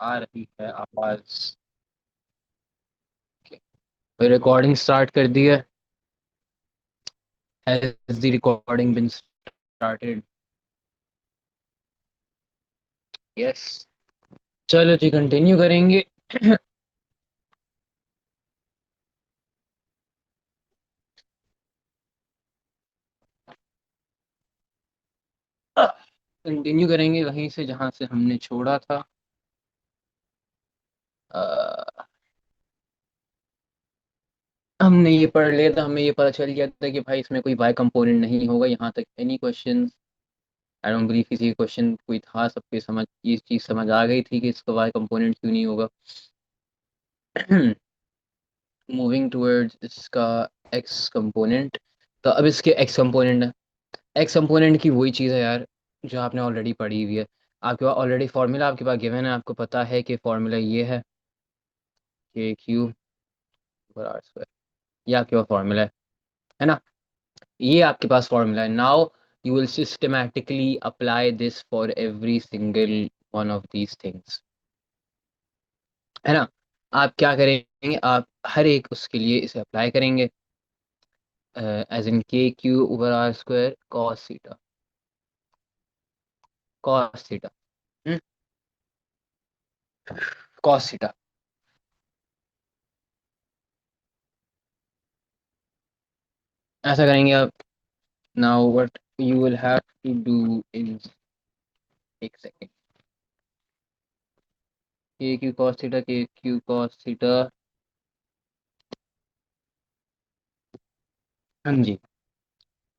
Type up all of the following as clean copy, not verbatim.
आ रही है आवाज। रिकॉर्डिंग स्टार्ट कर दी है। Has the recording been started? Yes. चलो जी, कंटिन्यू करेंगे। कंटिन्यू करेंगे वहीं से जहां से हमने छोड़ा था। अ, हमने ये पढ़ लिया था, हमें ये पता चल गया था कि भाई इसमें कोई वाई कंपोनेंट नहीं होगा यहाँ तक। Any question? I don't believe किसी क्वेश्चन कोई था, सबके समझ ये चीज समझ आ गई थी कि इसका वाई कंपोनेंट क्यों नहीं होगा। मूविंग टुवर्ड्स इसका एक्स कंपोनेंट। तो अब इसके एक्स कंपोनेंट है। एक्स कंपोनेंट की वही चीज़ है यार, जो आपने ऑलरेडी पढ़ी हुई है। आपके पास ऑलरेडी फार्मूला आपके पास गिवन है, आपको पता है कि फार्मूला ये है कि क्यू बराबर आर स्क्वायर। ये आपके पास फार्मूला है ना? ये आपके पास फार्मूला है। Now you will systematically apply this for every single one of these things, है ना? आप क्या करेंगे, आप हर एक उसके लिए इसे अप्लाई करेंगे। As in K Q over R square cos theta. Cos theta. Cos theta. ऐसा करेंगे आप। Now what you will have to do is, एक second, K Q cos theta, K Q cos theta. हाँ जी।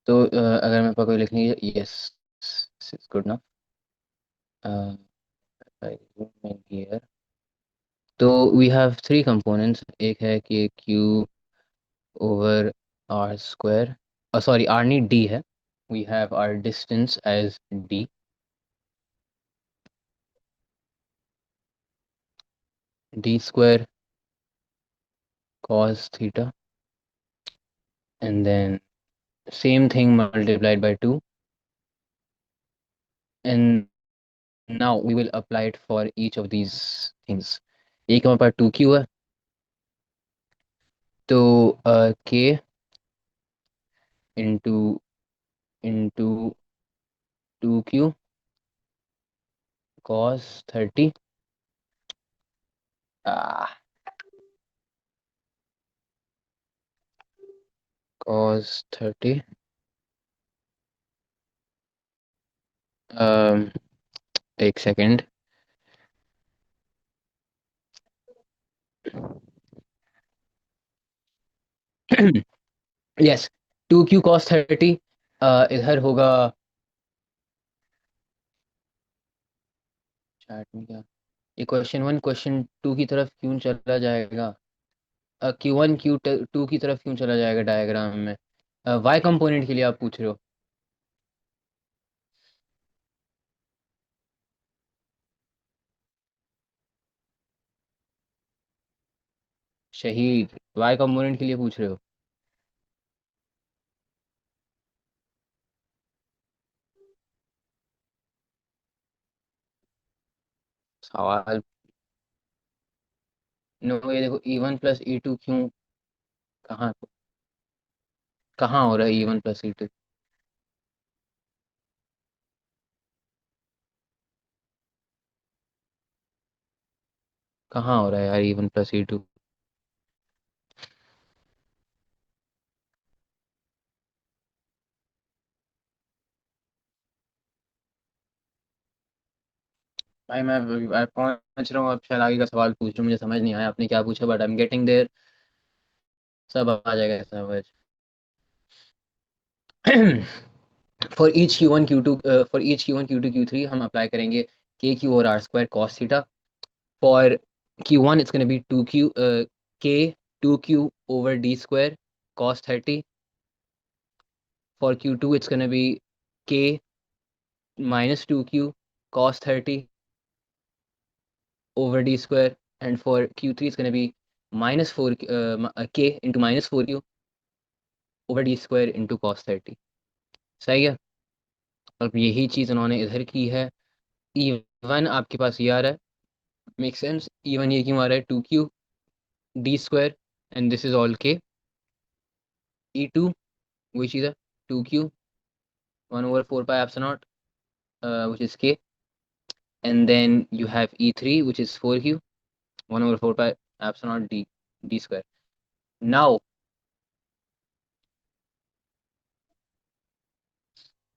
तो अगर मैं पकड़ लिखनी है, यस इज गुड ना। हियर तो वी हैव थ्री कंपोनेंट्स। एक है कि Q over R square, sorry R नहीं डी है। We have R distance as D. D square cos theta, and then same thing multiplied by 2, and now we will apply it for each of these things। एक हमारे पास 2q है, तो k into into 2q cos 30। cos 30। um, एक second. Yes, 2q cos 30 इधर होगा। Chat में क्या, ये क्वेश्चन 1 क्वेश्चन 2 की तरफ क्यों चला जाएगा? Q1 Q2 की तरफ क्यों चला जाएगा डायग्राम में? वाई कंपोनेंट के लिए आप पूछ रहे हो? शहीद, वाई कंपोनेंट के लिए पूछ रहे हो? सवाल। नो, ये देखो E1 + E2 क्यों, कहाँ कहाँ हो रहा है E1 + E2? कहाँ हो रहा है यार E1 + E2? भाई मैं पहुंच रहा हूँ, अब शायद आगे का सवाल पूछ रहा हूँ, मुझे समझ नहीं आया आपने क्या पूछा, but I am getting there. सब आ जाएगा समझ। For each Q1 Q2, for each Q1 Q2 Q3 हम अप्लाई करेंगे के क्यू और R square cos theta. For Q1, it's going to be 2Q, K 2Q over D square cos 30. For Q2, it's going to be K minus 2Q cos 30 over D square. And for Q3, it's going to be minus 4 K into minus 4Q over D square into cos 30। सही है। अब यही चीज़ उन्होंने इधर की है। E1 आपके पास ये आ रहा है, मेक सेंस। E1 ये क्यों आ रहा है, 2Q d² and this is all K। E2 वही चीज़ है, 2Q 1/4 pi epsilon which is K, and then you have E3 which is 4Q 1/4 pi epsilon d². Now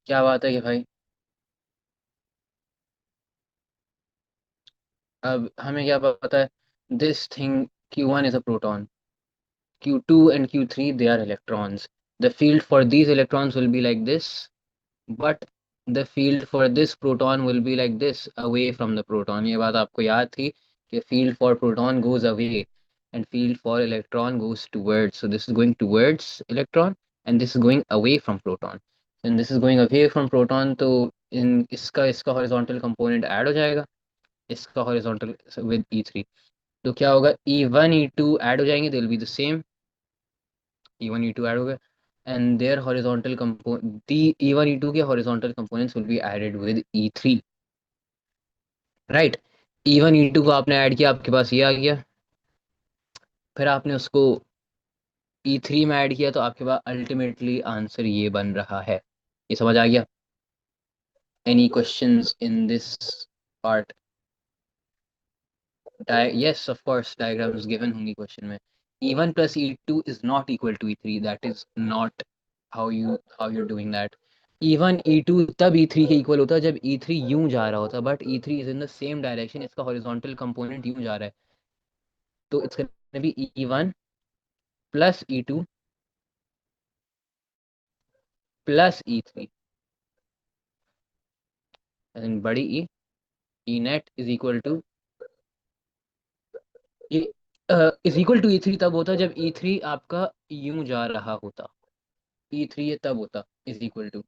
क्या बात है कि भाई, अब हमें क्या पता है, this thing Q1 is a proton, Q2 and Q3 they are electrons. The field for these electrons will be like this, but the field for this proton will be like this, away from the proton. ये बात आपको याद थी कि field for proton goes away and field for electron goes towards. So this is going towards electron and this is going away from proton. And this is going away from proton, तो इन इसका इसका horizontal component add हो जाएगा, इसका horizontal with E3। तो क्या होगा, E1 E2 add हो जाएंगे, they will be the same. E1 E2 add हो गए and their horizontal component, the E1 E2 के horizontal components will be added with E3, right? E1 E2 को आपने ऐड किया, आपके पास ये आ गया, फिर आपने उसको E3 में ऐड किया, तो आपके पास अल्टीमेटली आंसर ये बन रहा है। ये समझ आ गया? Any questions in this part? Yes, of course, diagrams given होंगी क्वेश्चन में। E1 plus E2 is not equal to E3, that is not how you're doing that। E1 E2 तब E3 के इक्वल होता है जब E3 यूं जा रहा होता, but E3 is in the same direction, इसका हॉरिजॉन्टल कंपोनेंट यूं जा रहा है, तो it's gonna be E1 plus E2 plus E3, and बड़ी E, E net is equal to is equal to E3 तब होता जब E3 आपका यूं जा रहा होता, E3 ये तब होता is equal to.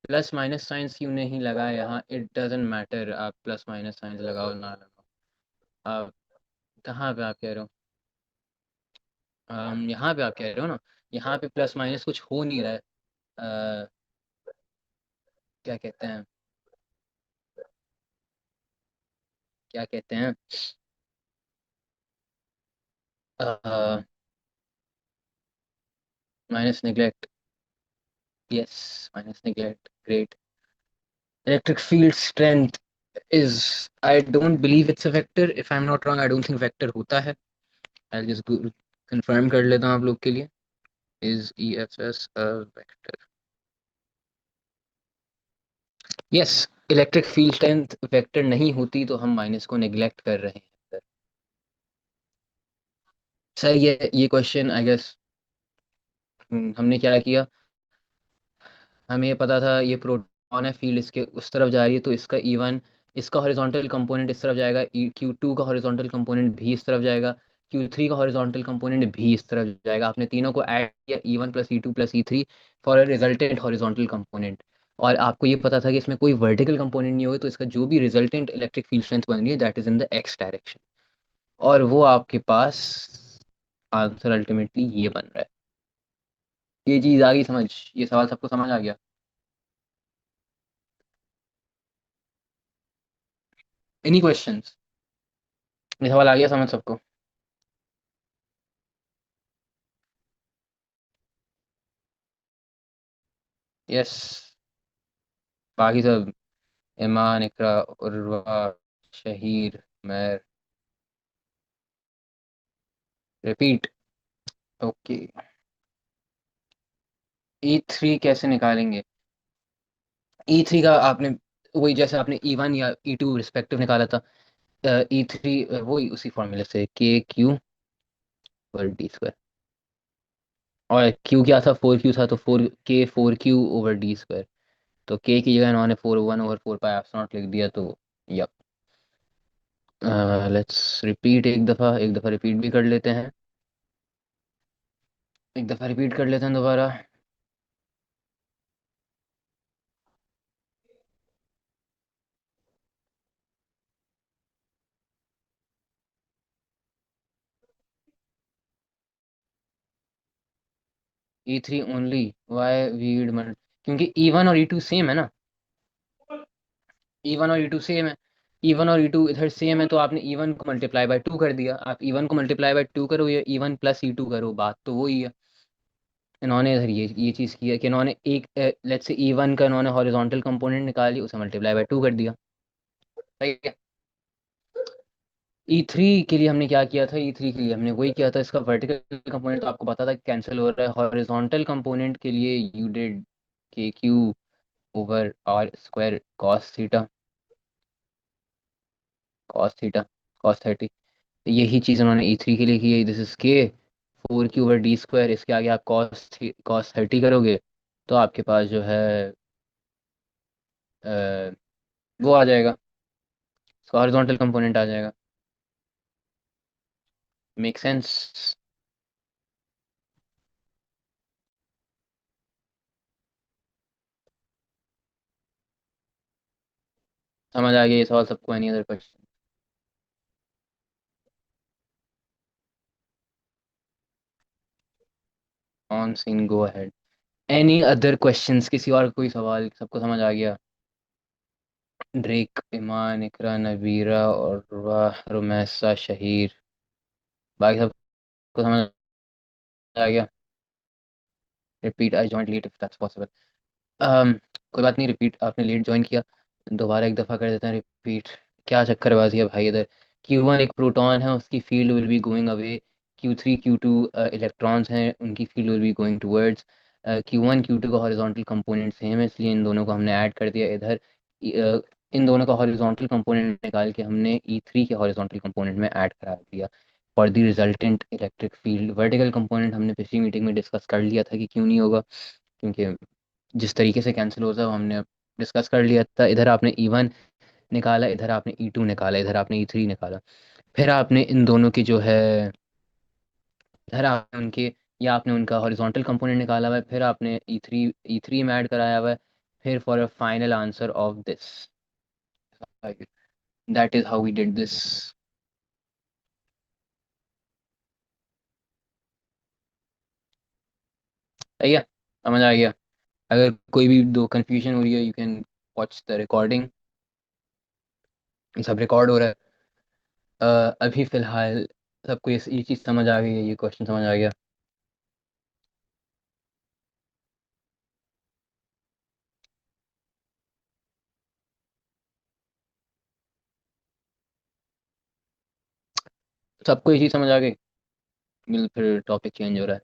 Plus minus signs क्यों नहीं लगा यहाँ, इट डजेंट मैटर, आप प्लस माइनस साइंस लगाओ ना लगाओ। आप कहाँ पे आप कह रहे हो, यहाँ पे आप कह रहे हो ना, यहाँ पे प्लस माइनस कुछ हो नहीं रहा है। अ, क्या कहते हैं, क्या कहते हैं, minus neglect, yes, minus neglect, great. Electric field strength is, I don't believe it's a vector, if I'm not wrong I don't think vector होता है। I'll just confirm कर लेता हूँ आप लोग के लिए, is EFS a vector? Yes, electric field strength vector नहीं होती तो हम माइनस को नेग्लेक्ट कर रहे हैं सर। ये क्वेश्चन आई गेस हमने क्या किया, हमें ये पता था ये प्रोटॉन है, फील्ड इसके उस तरफ जा रही है, तो इसका E1, इसका हॉरिजॉन्टल कंपोनेंट इस तरफ जाएगा, Q2 का हॉरिजॉन्टल कंपोनेंट भी इस तरफ जाएगा, Q3 का हॉरिजॉन्टल कंपोनेंट भी इस तरफ जाएगा। आपने तीनों को ऐड किया, E1 plus E2 plus E3 for a resultant horizontal component, और आपको ये पता था कि इसमें कोई वर्टिकल कंपोनेंट नहीं होगा, तो इसका जो भी रिजल्टेंट इलेक्ट्रिक फील्ड स्ट्रेंथ बन रही है that is in the x direction, और वो आपके पास आंसर अल्टीमेटली ये बन रहा है। ये चीज आ गई समझ, ये सवाल सबको समझ आ गया? Any questions? ये सवाल आ गया समझ सबको? यस, बाकी सब, Iman, Iqra, Urwa, Shaheer, Mair, repeat. Okay, E3 कैसे निकालेंगे? E3 का आपने वही जैसे आपने E1 या E2 रिस्पेक्टिव निकाला था, E3 वही उसी फॉर्मूले से K/Q/d², और Q क्या था, 4Q था, तो 4K/4Q/d², तो K की जगह इन्होंने 4 1/4 पाई एप्सिलॉन लिख दिया, तो यप। लेट्स रिपीट, एक दफ़ा रिपीट भी कर लेते हैं, एक दफ़ा रिपीट कर लेते हैं दोबारा। E3 ओनली, वाई वीड मन, क्योंकि E1 और E2 सेम है ना, E1 और E2 सेम है, E1 और E2 इधर सेम है, तो आपने E1 को मल्टीप्लाई बाय 2 कर दिया। आप E1 को मल्टीप्लाई बाय 2 करो, ये E1 प्लस E2 करो, बात तो वही है। इन्होंने इधर ये चीज़ की है कि इन्होंने एक लेट्स से E1 का इन्होंने हॉरिजॉन्टल कंपोनेंट निकाली, उसे मल्टीप्लाई बाय 2 कर दिया। सही है। E3 के लिए हमने क्या किया था, E3 के लिए हमने वही किया था, इसका वर्टिकल कंपोनेंट तो आपको पता था कैंसिल हो रहा है। हॉरिजॉन्टल कंपोनेंट के लिए you did KQ over R² cos theta, cos theta, cos 30। यही चीज़ उन्होंने E3 के लिए की है। This is K 4Q/d²। इसके आगे आप कॉस 30 करोगे तो आपके पास जो है अ, वो आ जाएगा, इसका हॉरिजॉन्टल कंपोनेंट आ जाएगा। Make sense? समझ आ गया ये सवाल सबको? Any other question? On scene, go ahead. Any other questions? किसी और कोई सवाल? सबको समझ आ गया? ड्रेक, ईमान, इकरा, नबीरा और रुमैसा, शहीर, बाकी सबको समझ आ गया? Repeat, I joined late if that's possible. कोई बात नहीं, रिपीट आपने लेट ज्वाइन किया, दोबारा एक दफ़ा कर देते हैं रिपीट। क्या चक्करबाजी है भाई इधर। Q1 एक प्रोटॉन है, उसकी field will be going away. Q3 Q2 electrons हैं, उनकी field will be going towards. Q1 Q2 का हॉरिजॉन्टल कंपोनेंट सेम है, इसलिए इन दोनों को हमने ऐड कर दिया इधर। इन दोनों का हॉरिजॉन्टल कंपोनेंट निकाल के हमने E3 के हॉरिजॉन्टल कंपोनेंट में ऐड करा दिया। For the resultant electric field, vertical component हमने पिछली मीटिंग में डिस्कस कर लिया था कि क्यों नहीं होगा, क्योंकि जिस तरीके से कैंसिल होता है वो हमने डिस्कस कर लिया था। इधर आपने E1 निकाला, इधर आपने E2 निकाला, इधर आपने E3 निकाला। फिर आपने इन दोनों की जो है, इधर आपने उनके, या आपने उनका हॉरिजॉन्टल कंपोनेंट निकाला हुआ है, फिर आपने E3 में ऐड कराया हुआ है। फिर for a final answer of this, that is how we did this. सही है, समझ आ गया? अगर कोई भी दो कंफ्यूजन हो रही है, you can watch the recording, सब रिकॉर्ड हो रहा है। अभी फिलहाल सबको ये चीज़ समझ आ गई है, ये क्वेश्चन समझ आ गया? सबको ये चीज़ समझ आ गई? फिर टॉपिक चेंज हो रहा है।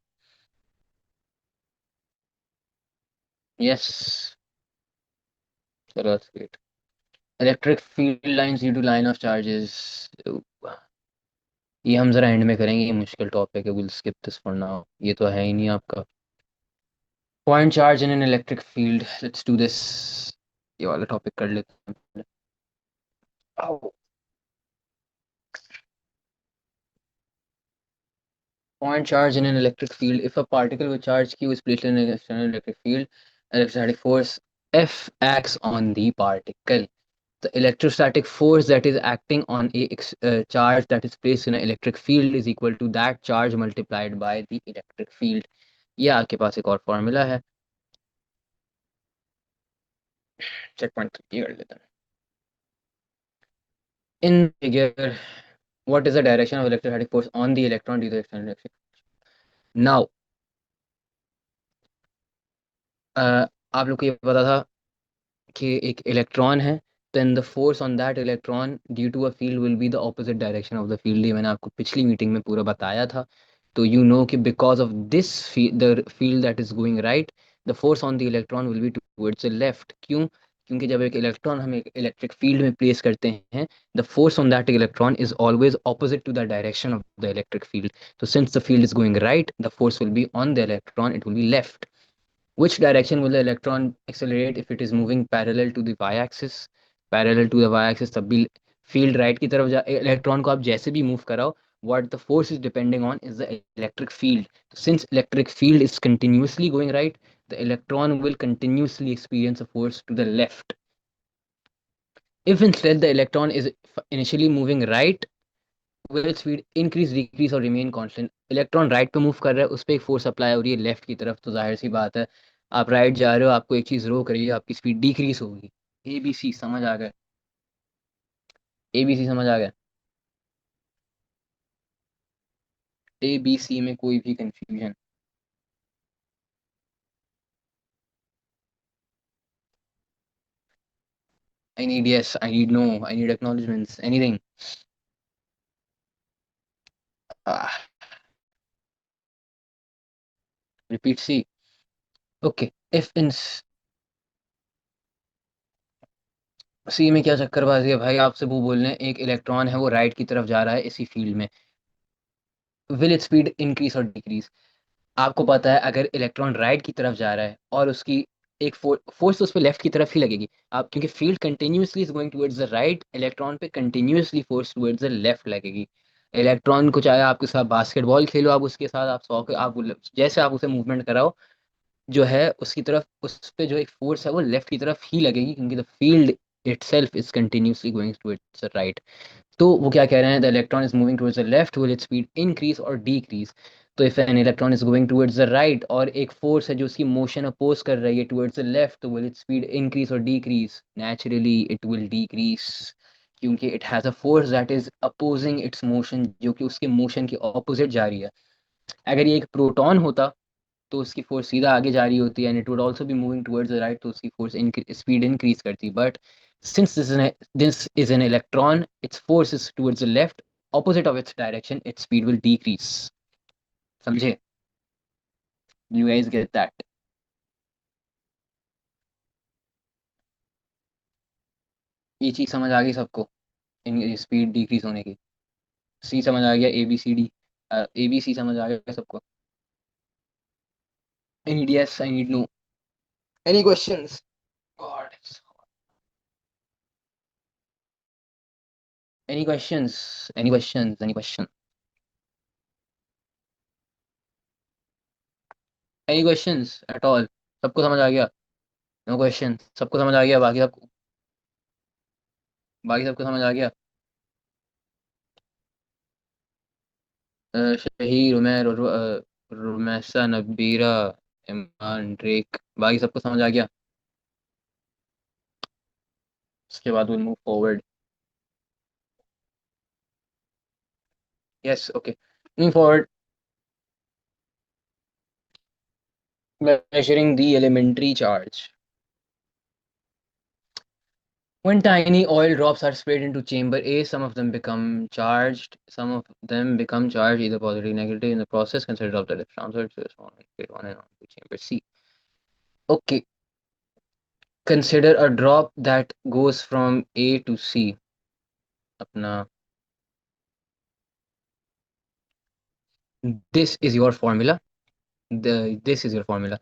यस, चलो great. Electric field lines due to line of charges, ये हम जरा एंड में करेंगे, ये मुश्किल टॉपिक है, will skip this for now, ये तो है ही नहीं आपका। Point charge in an electric field, let's do this, ये वाला टॉपिक कर लेते हैं पहले। Point charge in an electric field. If a particle with charge Q is placed in an external electric field, electrostatic force F acts on the particle. The electrostatic force that is acting on a charge that is placed in an electric field is equal to that charge multiplied by the electric field. ये आपके पास एक और formula है, check point ये कर लेते हैं। In figure, what is the direction of electrostatic force on the electron due to the external electric? Now, आप लोग को ये पता था कि एक इलेक्ट्रॉन है, then the force on that electron due to a field will be the opposite direction of the field. ये मैंने आपको पिछली मीटिंग में पूरा बताया था। तो यू नो कि because of this the field that is going right, the force on the electron will be towards the left. क्यों? क्योंकि जब एक इलेक्ट्रॉन हम एक इलेक्ट्रिक फील्ड में प्लेस करते हैं, the force on that electron is always opposite to the direction of the electric field. तो since the field is going right, the force will be on the electron, it will be left. Which direction will the electron accelerate if it is moving parallel to the y-axis? Parallel to the y-axis, तब भी field right की तरफ जा, electron को आप जैसे भी move कराओ, what the force is depending on is the electric field. Since electric field is continuously going right, the electron will continuously experience a force to the left. If instead the electron is initially moving right, will speed increase, decrease और remain constant? Electron right पे move कर रहा है, उस पर एक force apply हो रही है लेफ्ट की तरफ, तो जाहिर सी बात है आप राइट जा रहे हो, आपको एक चीज रोक रही है, आपकी स्पीड डिक्रीज होगी। ABC समझ आ गए? ABC समझ आ गया? ABC में कोई भी confusion? I need yes, I need no, I need acknowledgements, anything. Ah, repeat C. Okay, if in सी में क्या चक्करबाजी है भाई, आपसे वो बोलने एक इलेक्ट्रॉन है वो राइट की तरफ जा रहा है इसी फील्ड में, विल इट स्पीड इंक्रीज और डिक्रीज? आपको पता है अगर इलेक्ट्रॉन राइट की तरफ जा रहा है और उसकी एक फोर्स तो उस पर लेफ्ट की तरफ ही लगेगी, आप क्योंकि field continuously is going towards the right, electron पे continuously force towards the left लगेगी। इलेक्ट्रॉन को चाहे आपके साथ बास्केटबॉल खेलो, आप उसके साथ आप सौ आप जैसे आप उसे मूवमेंट कराओ, जो है उसकी तरफ उस पे जो एक फोर्स है वो लेफ्ट की तरफ ही लगेगी, क्योंकि the field itself is continuously going towards the right. तो वो क्या कह रहे हैं, the electron is moving towards the left, will its speed increase और डिक्रीज? तो if an electron is going towards the right और एक फोर्स है जो उसकी मोशन अपोज कर रही है टुवर्ड्स द लेफ्ट, तो विल इट्स स्पीड इंक्रीज और decrease? Naturally it will decrease, क्योंकि it has a force that is opposing its motion, जो कि उसके मोशन के ऑपोजिट जा रही है। अगर ये एक प्रोटॉन होता तो उसकी फोर्स सीधा आगे जा रही होती है, and it would also be moving towards the right, तो उसकी फोर्स स्पीड इंक्रीज करती। But since this is an electron, its force is towards the left, opposite of its direction, its speed will decrease. समझे? You guys get that? ये चीज समझ आ गई सबको, इन स्पीड डिक्रीज होने की? सी समझ आ गया, ABCD, ABC समझ आ गया सबको? I need yes, I need no, any questions? God, any questions? Any questions? Any question? Any questions at all? सबको समझ आ गया? No question? सबको समझ आ गया? बाकी सबको समझ आ गया? शहीर, उमर, रुमैसा, नबीरा, इमरान, ड्रेक, बाकी सबको समझ आ गया? उसके बाद will move forward. Yes, okay, move forward. Measuring the elementary charge. When tiny oil drops are sprayed into chamber A, some of them become charged, some of them become charged either positive or negative. In the process, consider of the left transfer to one and on to chamber C. Okay, consider a drop that goes from A to C. अपना this is your formula. This is your formula.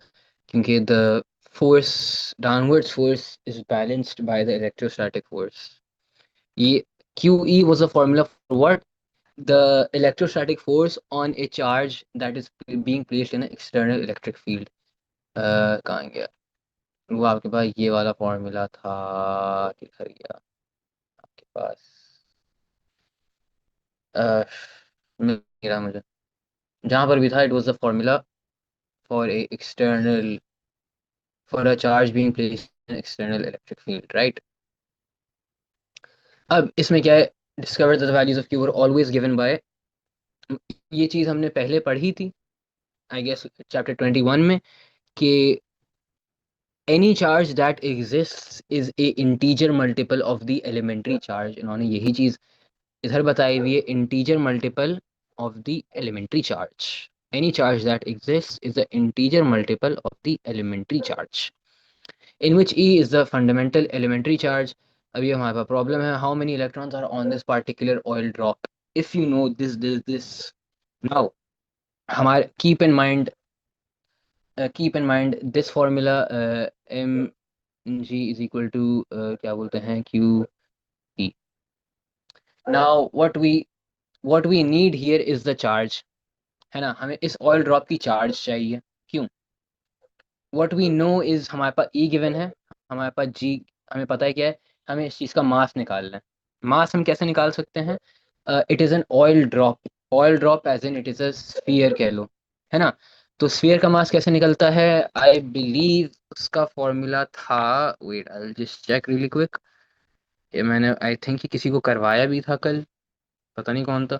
क्योंकि the force, downwards force is balanced by the electrostatic force. ये QE was a formula for what? The electrostatic force on a charge that is being placed in an external electric field. कहाँ गया वो? आपके पास ये वाला formula था, किधर गया आपके पास? uh, मिल नहीं रहा मुझे। जहाँ पर भी था, it was the formula for a external, for a charge being placed in an external electric field, right? अब इसमें क्या है, discover that the values of Q were always given by, ये चीज हमने पहले पढ़ी थी आई गेस चैप्टर 21 में, कि any charge that exists is a integer multiple of the elementary charge। इन्होंने यही चीज इधर बताई हुई है, integer multiple of the elementary charge। any charge that exists is the integer multiple of the elementary charge, in which E is the fundamental elementary charge। अभी हमारे पास problem है, how many electrons are on this particular oil drop? If you know this now, हमारे keep in mind this formula, mg is equal to क्या बोलते हैं, q p। now what we need here is the charge, है ना? हमें इस oil drop की charge चाहिए। क्यों? व्हाट वी नो इज, हमारे पास ई गिवन है, हमारे पास जी, हमें पता है क्या है, हमें इस चीज़ का मास निकालना है। मास हम कैसे निकाल सकते हैं? It is an oil drop as in it is a sphere कह लो, है ना? तो स्फीयर का मास कैसे निकलता है? आई बिलीव उसका फॉर्मूला था, wait I will just check really quick. ये मैंने आई थिंक कि किसी को करवाया भी था कल, पता नहीं कौन था।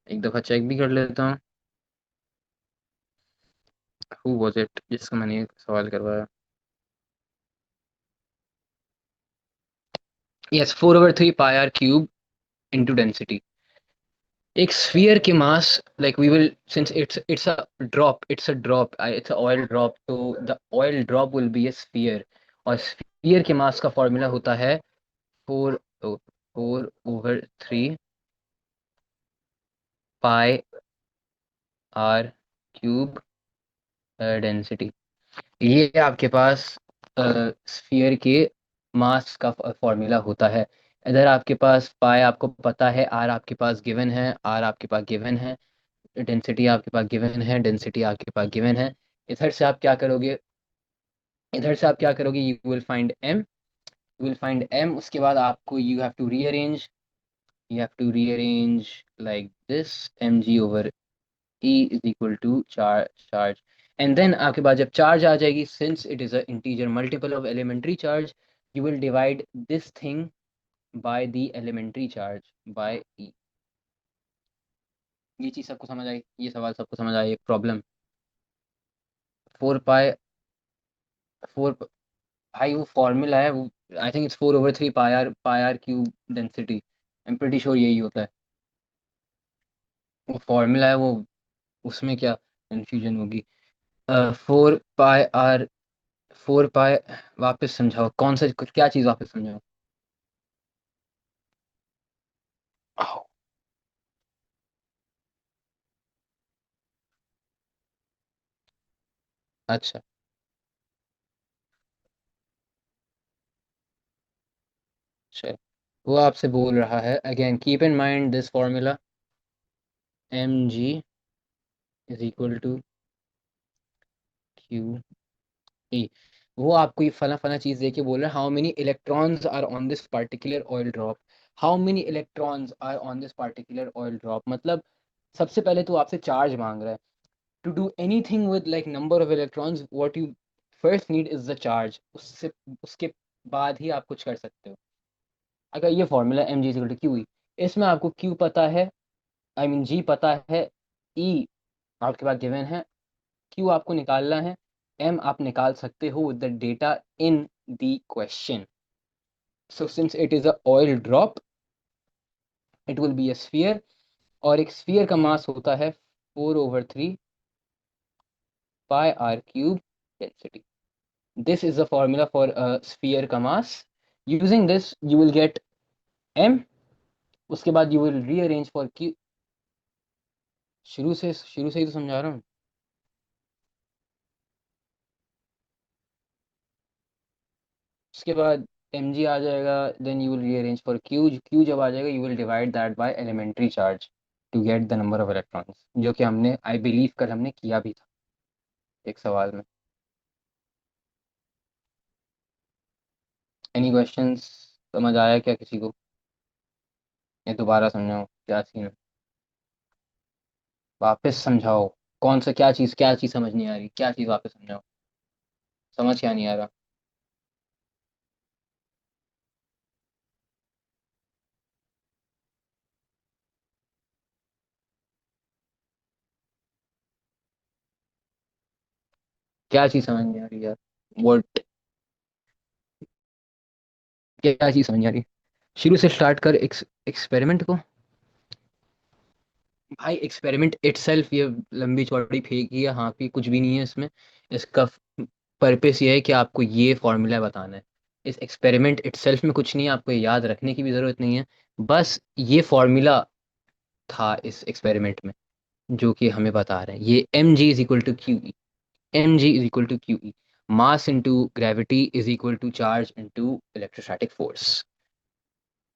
एक दफ़ा चेक भी कर लेता हूँ। हु वाज इट जिसका मैंने ये सवाल करवाया? Yes, 4/3 pi r cube into density. एक स्फीयर के mass, like we will, since it's a oil drop, तो the oil drop will be a sphere. और स्फीयर के मास का फॉर्मूला होता है 4/3 पाई आर क्यूब डेंसिटी। ये आपके पास स्फीयर के मास का फॉर्मूला होता है। इधर आपके पास पाई आपको पता है, आर आपके पास गिवन है, आर आपके पास गिवन है, डेंसिटी आपके पास गिवन है, डेंसिटी आपके पास गिवन है। इधर से आप क्या करोगे, इधर से आप क्या करोगे, यू विल फाइंड एम, उसके बाद आपको you have to rearrange like this, m g over E is equal to charge, and then आपके पास जब चार्ज आ जाएगी, since it is a integer multiple of elementary charge, you will divide this thing by the elementary charge by E। ये चीज सबको समझ आई? ये सवाल सबको समझ आई? एक प्रॉब्लम। 4 पाई, 4, भाई वो फॉर्मूला है वो, I think it's 4/3 pi r cube density. I am pretty sure यही होता है। वो फॉर्मूला है वो, उसमें क्या कंफ्यूजन होगी? 4 पाई आर, 4 पाई, वापस समझाओ कौन सा, क्या चीज वापस समझाओ? आओ, अच्छा, चल। वो आपसे बोल रहा है, again keep in mind this formula, m g is equal to q e. वो आपको ये फला फला चीज दे के बोल रहा है, how many electrons are on this particular oil drop. How many electrons are on this particular oil drop मतलब, सबसे पहले तो आपसे चार्ज मांग रहा है। To do anything with like number of electrons, what you first need is the charge. उससे, उसके बाद ही आप कुछ कर सकते हो। अगर ये formula m g equal to q e, इसमें आपको क्यू पता है, आई मीन जी पता है, ई आपके पास गिवन है, क्यू आपको निकालना है, एम आप निकाल सकते हो with the data in the question. So since it is a oil drop, it will be a sphere, और एक स्फीयर का मास होता है 4/3 pi r cube density. This is the formula for a sphere का mass. Using this you will get m, उसके बाद you will rearrange for q. शुरू से ही तो समझा रहा हूँ। उसके बाद एम जी आ जाएगा, then you will rearrange for q, q जब आ जाएगा you will divide that by elementary charge to get the number of electrons, जो कि हमने आई बिलीव कल हमने किया भी था एक सवाल में। Any questions? समझ आया क्या किसी को? ये दोबारा समझाओ क्या सीन है, वापस समझाओ। कौन सा, क्या चीज़ समझ नहीं आ रही, क्या चीज़ वापस समझाओ, समझ क्या नहीं आ रहा? क्या चीज़ समझ नहीं आ रही यार? व्हाट? क्या चीज़ समझ नहीं आ रही? शुरू से स्टार्ट कर, एक्सपेरिमेंट को। भाई एक्सपेरिमेंट इटसेल्फ ये लंबी चौड़ी फेक ही है, हाँ भी कुछ भी नहीं है इसमें। इसका पर्पस ये है कि आपको ये फॉर्मूला बताना है। इस एक्सपेरिमेंट इटसेल्फ में कुछ नहीं है, आपको ये याद रखने की भी ज़रूरत नहीं है। बस ये फॉर्मूला था इस एक्सपेरिमेंट में, जो कि हमें बता रहे हैं, ये m g is equal to q e. M g is equal to q e, mass into gravity is equal to charge into electrostatic force.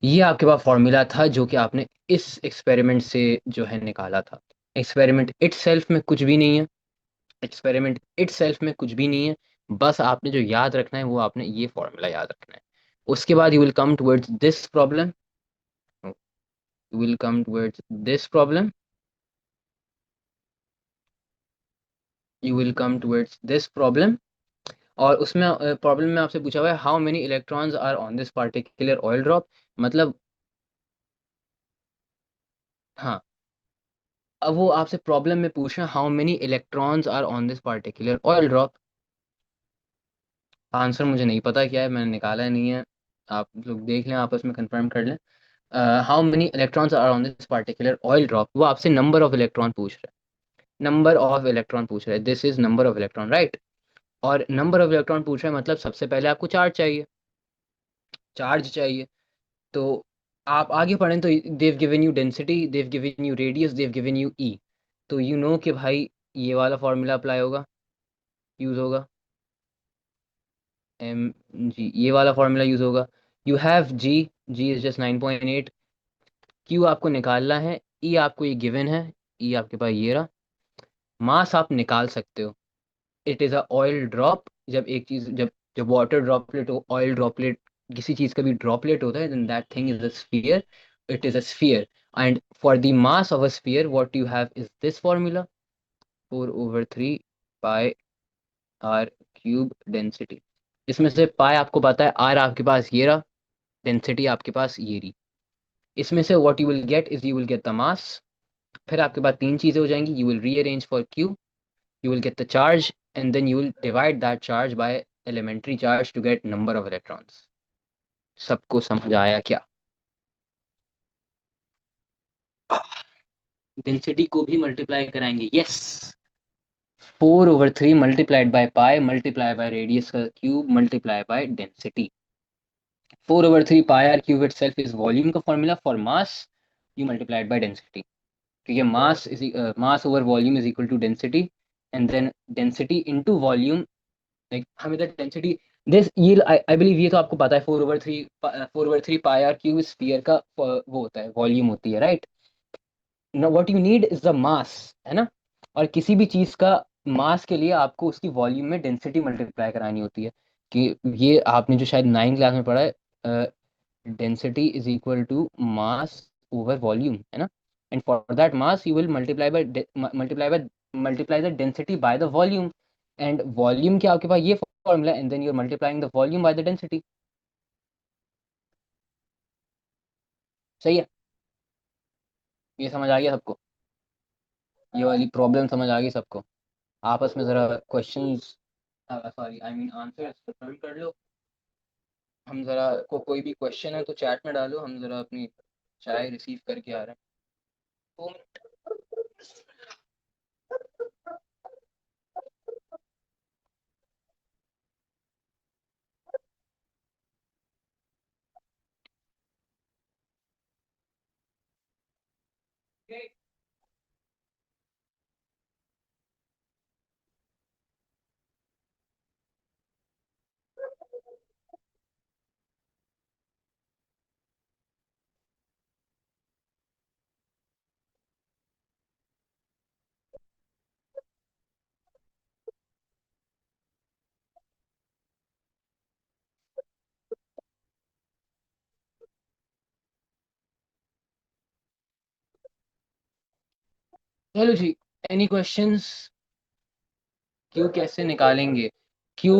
ये आपके पास फॉर्मूला था जो कि आपने इस एक्सपेरिमेंट से जो है निकाला था। एक्सपेरिमेंट इटसेल्फ में कुछ भी नहीं है, एक्सपेरिमेंट इटसेल्फ में कुछ भी नहीं है। बस आपने जो याद रखना है वो आपने ये फॉर्मूला याद रखना है। उसके बाद you will come towards this problem, you will come towards this problem, you will come towards this problem, और उसमें प्रॉब्लम में आपसे पूछा हुआ है how many electrons are on this particular oil drop. मतलब हाँ, अब वो आपसे प्रॉब्लम में पूछ रहे हैं how many electrons are on this particular oil drop. Answer मुझे नहीं पता क्या है, मैंने निकाला नहीं है। आप लोग देख लें, आपस में कंफर्म कर लें। How many electrons are on this particular oil drop, वो आपसे नंबर ऑफ इलेक्ट्रॉन पूछ रहा है। नंबर ऑफ इलेक्ट्रॉन पूछ रहा है, this is number of electron, right. और नंबर ऑफ इलेक्ट्रॉन पूछ रहा है मतलब सबसे पहले आपको चार्ज चाहिए। चार्ज चाहिए तो आप आगे पढ़ें तो they've given you density, they've given you radius, they've given you e. तो यू नो कि भाई ये वाला फॉर्मूला अप्लाई होगा, यूज होगा। एम जी, ये वाला फॉर्मूला यूज होगा। You have g, g is just 9.8। क्यू आपको निकालना है, ई आपको ये गिवन है, ई आपके पास ये रहा। मास आप निकाल सकते हो, it is a oil drop. जब एक चीज, जब जब वाटर ड्रॉपलेट हो, ऑयल ड्रॉपलेट, किसी चीज का भी ड्रॉपलेट होता है, then that thing is a sphere. It is a sphere. And for the mass of a sphere what you have is this formula, 4/3 pi r cube density. इसमें से पाई आपको पता है, आर आपके पास ये रहा, डेंसिटी आपके पास ये रही। इसमें से what you will gate is you will get the mass. फिर आपके पास तीन चीजें हो जाएंगी, you will rearrange for Q, you will get the charge, and then you will divide that charge by elementary charge to get number of electrons। सबको समझ आया क्या? डेंसिटी को भी मल्टीप्लाई कराएंगे, yes. 4/3 multiplied by pi multiply by radius का cube multiply by density. 4/3 pi r cube itself is volume का formula for mass, you multiplied by density. क्योंकि mass is mass over volume is equal to density, and then density into volume. Like हमें the density, this ये I believe ये तो आपको पता है, 4/3 pi r cube sphere का वो होता है, वॉल्यूम होती है, right. No, what you need is the mass, है ना। और किसी भी चीज का मास के लिए आपको उसकी वॉल्यूम में डेंसिटी मल्टीप्लाई करानी होती है। कि ये आपने जो शायद 9 क्लास में पढ़ा है, density is equal to mass over volume, है ना। And for that mass you will multiply the density by the volume. And volume क्या आपके पास ये formula, and then you are multiplying the volume by the density. सही है। ये समझ आ गया सबको? ये वाली प्रॉब्लम समझ आ गई सबको? आपस में जरा questions, sorry I mean answers confirm कर लो। हम जरा कोई भी क्वेश्चन है तो चैट में डालो, हम जरा अपनी चाय रिसीव करके आ रहे हैं। चलो जी, एनी क्वेश्चंस? क्यू कैसे निकालेंगे? क्यू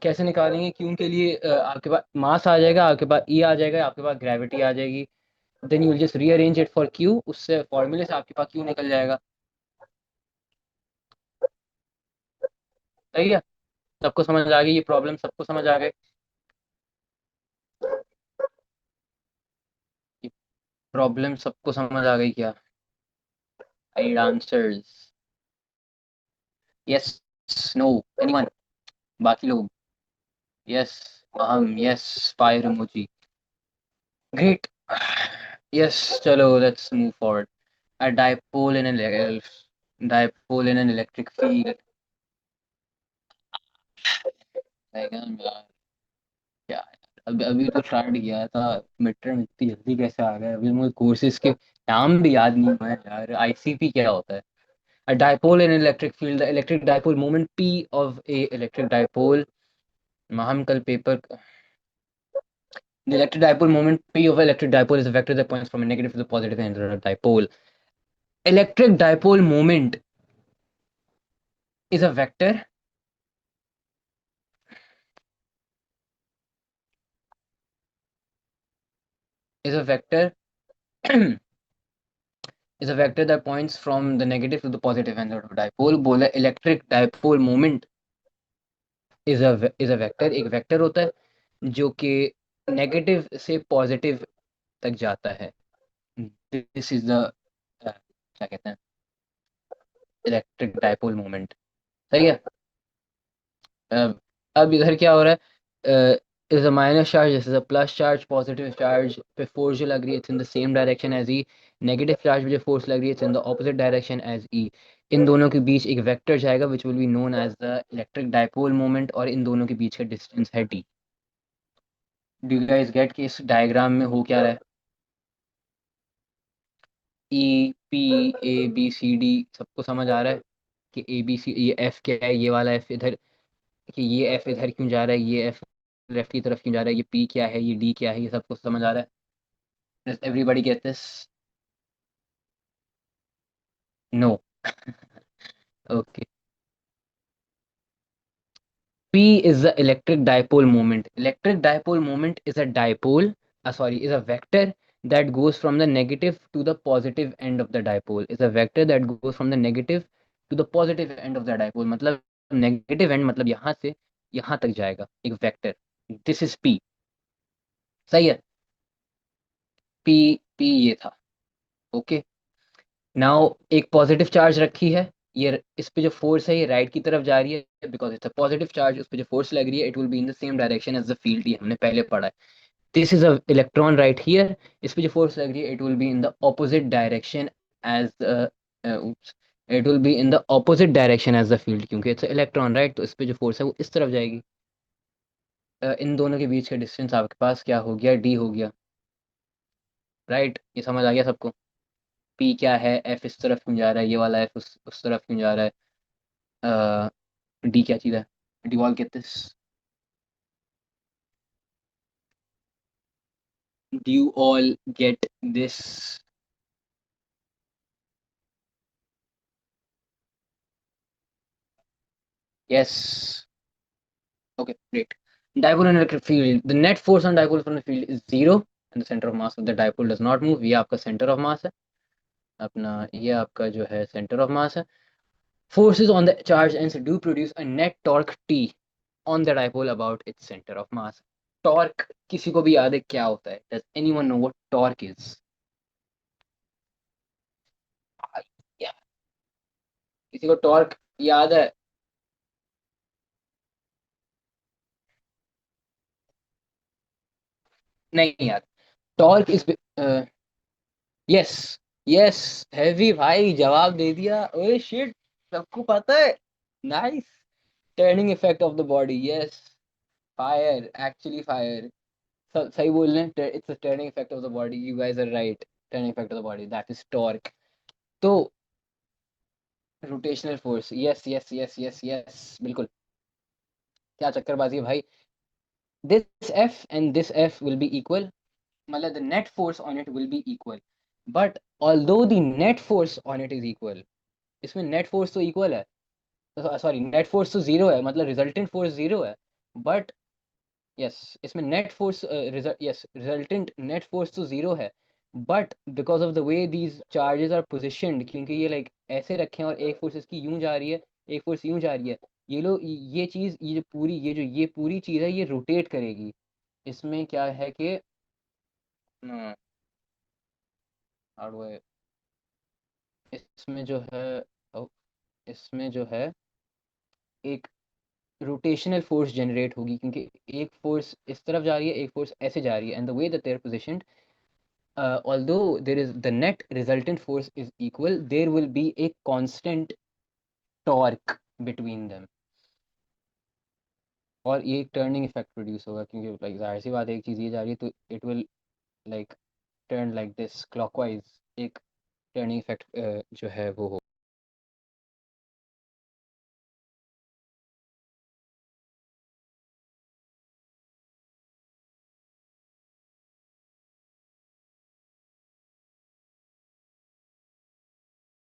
कैसे निकालेंगे? क्यू के लिए आपके पास मास आ जाएगा, आपके पास ई आ जाएगा, आपके पास ग्रेविटी आ जाएगी। Then you will just rearrange it for q, उससे फॉर्मूले से आपके पास क्यू निकल जाएगा। सही है। सबको समझ आ गई ये प्रॉब्लम? सबको समझ आ गई ये प्रॉब्लम? सबको समझ आ गई क्या? Right answers, yes, no, anyone, बाकी लोग? Yes, hmm, yes, fire emoji, great, yes. चलो let's move forward. A dipole in an dipole in an electric field। यार, क्या यार, अभी अभी तो स्टार्ट किया था, मिड टर्म इतनी जल्दी कैसे आ गए? अभी मुझे कोर्सेज के नाम भी याद नहीं हुए यार। आईसीपी क्या होता है? A dipole in an electric field, the electric dipole moment P of a electric dipole। हम कल paper, the electric dipole moment P of electric dipole is a vector that points from a negative to the positive end of a dipole। Electric dipole moment is a vector is a vector is a vector that points from the negative to the positive end of a dipole. बोला electric dipole moment is a vector, एक vector होता है जो कि negative से positive तक जाता है. दिस इज द क्या कहते हैं, इलेक्ट्रिक डाइपोल मोमेंट. सही है. अब इधर क्या हो रहा है, is a minus charge, this is a plus charge, positive charge पे force जो लग रही है it's in the same direction as E, negative charge पे जो force लग रही है it's in the opposite direction as E. इन दोनों के बीच एक वेक्टर जाएगा which will be known as the electric dipole moment और इन दोनों के बीच का distance है d. Do you guys get कि इस डायग्राम में हो क्या रहा है? E P A B C D सबको समझ आ रहा है कि A B C ये F क्या है, ये वाला F इधर, कि ये F इधर क्यों जा रहा है, ये F लेफ्ट की तरफ क्यों जा रहा है, ये P क्या है, ये D क्या है, ये सब कुछ समझ आ रहा है. Does everybody get this? No. Okay. P is the electric dipole moment. Electric dipole moment is a dipole, is a vector that goes from the negative to the positive end of the dipole. Is a vector that goes from the negative to the positive end of the dipole. मतलब negative end मतलब यहाँ से यहाँ तक जाएगा एक vector. This is P. सही है. P ये था. ओके. नाउ एक पॉजिटिव चार्ज रखी है, ये इस पे जो फोर्स है ये राइट की तरफ जा रही है because it's a positive charge. उस पे जो फोर्स लग रही है it will be in the same direction as the field, ये हमने पहले पढ़ा है. This is a electron right here, इस पे जो फोर्स लग रही है it will be in the opposite direction as it will be in the opposite direction as the field, क्योंकि इट्स इलेक्ट्रॉन राइट, तो इस पे जो फोर्स है वो इस तरफ जाएगी. इन दोनों के बीच का डिस्टेंस आपके पास क्या हो गया, डी हो गया. राइट, ये समझ आ गया सबको. पी क्या है, एफ इस तरफ क्यों जा रहा है, ये वाला एफ उस तरफ क्यों जा रहा है, डी क्या चीज़ है. Do you all get this? Do you all get this? Yes. Okay, great. Dipole and electric field. The net force on dipole from the field is zero, and the center of mass of the dipole does not move. ये आपका center of mass है. अपना ये आपका जो है center of mass है. Forces on the charge ends do produce a net torque T on the dipole about its center of mass. Torque किसी को भी याद है क्या होता है? Does anyone know what torque is? Yeah. किसी को torque याद है? नहीं यार. Torque is yes. Yes. Heavy भाई जवाब दे दिया. ओए शिट, सबको पता है. Nice. Turning effect of the body. Yes. Fire, actually fire. सही बोल रहे हैं, it's a turning effect of the body. You guys are right. Turning effect of the body that is torque. तो rotational force. Yes yes yes yes yes बिल्कुल. क्या चक्करबाजी है भाई. This F and this F will be equal, मतलब the net force on it will be equal, but although the net force on it is equal, इसमें net force तो equal है, sorry net force तो zero है, मतलब resultant force zero है. but yes, इसमें net force yes, resultant net force तो zero है, but because of the way these charges are positioned, क्योंकि ये like ऐसे रखे हैं और एक force इसकी यूं जा रही है, एक force यूं जा रही है, ये लोग ये चीज, ये पूरी चीज है ये रोटेट करेगी. इसमें क्या है कि how do I, इसमें जो है, ओ, इसमें जो है एक रोटेशनल फोर्स जनरेट होगी, क्योंकि एक फोर्स इस तरफ जा रही है, एक फोर्स ऐसे जा रही है, and the way that they are positioned, although there is the net resultant force is equal, there will be a constant torque between them. और ये एक टर्निंग इफेक्ट प्रोड्यूस होगा, क्योंकि लाइक जाहिर सी बात है एक चीज़ ये जा रही है तो it will like turn like this clockwise, एक टर्निंग इफेक्ट जो है वो